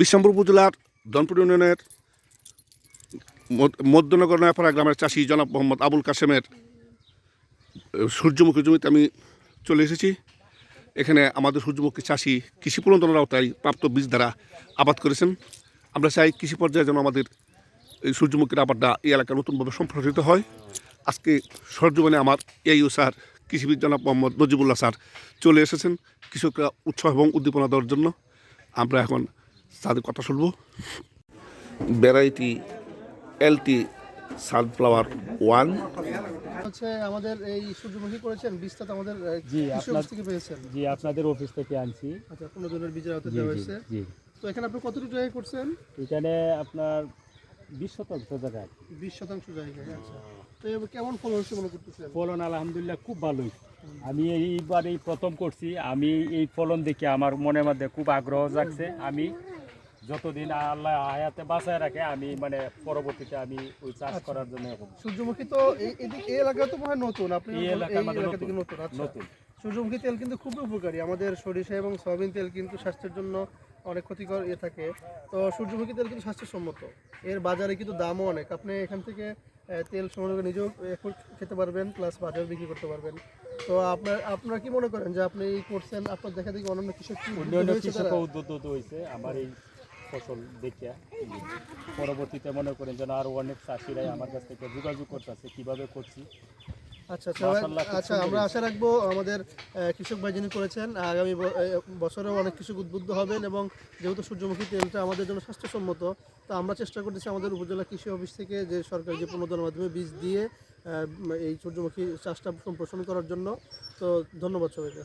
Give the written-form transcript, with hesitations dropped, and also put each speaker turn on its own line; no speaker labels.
বিশ্বম্বর উপজেলার ধনপুর ইউনিয়নের মধ্যনগর নয়াপাড়া গ্রামের চাষি জনাব মোহাম্মদ আবুল কাশেমের সূর্যমুখী জমিতে আমি চলে এসেছি। এখানে আমাদের সূর্যমুখী চাষি কৃষি প্রণোদনার আওতায় প্রাপ্ত বীজ দ্বারা আবাদ করেছেন। আমরা চাই কৃষি পর্যায়ে যেন আমাদের এই সূর্যমুখীর আবাদটা এই এলাকায় নতুনভাবে সম্প্রসারিত হয়। আজকে সরজমিনে আমার এইউ স্যার কৃষিবিদ জনাব মোহাম্মদ নজিবুল্লাহ স্যার চলে এসেছেন কৃষকরা উৎসাহ এবং উদ্দীপনা দেওয়ার জন্য। আমরা এখন তাদের কথা শুনব। ভ্যারাইটি এলটি সানফ্লাওয়ার 1
হচ্ছে আমাদের এই সূর্যমুখী করেছেন বীজটা তো আমাদের
জি
কৃষি
আপনার
অফিস থেকে পেয়েছেন।
জি আপনাদের অফিস থেকে আনছি।
আচ্ছা, 15 জনের বীজের আওতায়
জি
দেওয়া
জি
হয়েছে।
জি
তো এখানে আপনি কতটুকু জায়গায় করছেন?
এখানে আপনার 20% জায়গায়
20% জায়গায়। আচ্ছা, তো এবার কেমন ফল হচ্ছে মনে করতেছেন?
ফলন আলহামদুলিল্লাহ খুব ভালোই। আমি এইবার এই প্রথম করছি, আমি এই ফলন দেখে আমার মনের মধ্যে খুব আগ্রহ জাগছে। আমি যতদিন আল্লাহ হায়াতে বাঁচায় রাখে আমি মানে পরবর্তীতে আমি ওই চাষ করার জন্য
সূর্যমুখী তো এই এলাকা তো মনে হয় নতুন, আপনি
এই এলাকার মধ্যে
এলাকা থেকে নতুন। আচ্ছা,
নতুন
সূর্যমুখী তেল কিন্তু খুবই উপকারী। আমাদের সরিষা এবং সয়াবিন তেল কিন্তু স্বাস্থ্যের জন্য অনেক ক্ষতিকর থাকে। তো সূর্যমুখী তেল কিন্তু স্বাস্থ্যসম্মত, এর বাজারে কিন্তু দামও অনেক। আপনি এখান থেকে তেল সংগ্রহ করে নিজেও খেতে পারবেন, প্লাস বাজারে বিক্রি করতে পারবেন। তো আপনারা কি মনে করেন যে আপনি এই করছেন, আপনার দেখা দেখি অন্যান্য কৃষক
উদ্যোগ হয়েছে আমার এই ফসল দেখিয়া। পরবর্তীতে মনে করেন যেন আরো অনেক চাষিরাই আমার কাছ থেকে যোগাযোগ করতেছে কিভাবে করছি।
আচ্ছা, আমরা আশা রাখবো আমাদের কৃষক ভাই যিনি করেছেন আগামী বছরেও অনেক কৃষক উদ্বুদ্ধ হবেন। এবং যেহেতু সূর্যমুখী তেলটা আমাদের জন্য স্বাস্থ্যসম্মত, তো আমরা চেষ্টা করতেছি আমাদের উপজেলা কৃষি অফিস থেকে যে সরকারি যে প্রণোদনার মাধ্যমে বীজ দিয়ে এই সূর্যমুখী চাষটা সম্প্রসারণ করার জন্য। তো ধন্যবাদ সবাইকে।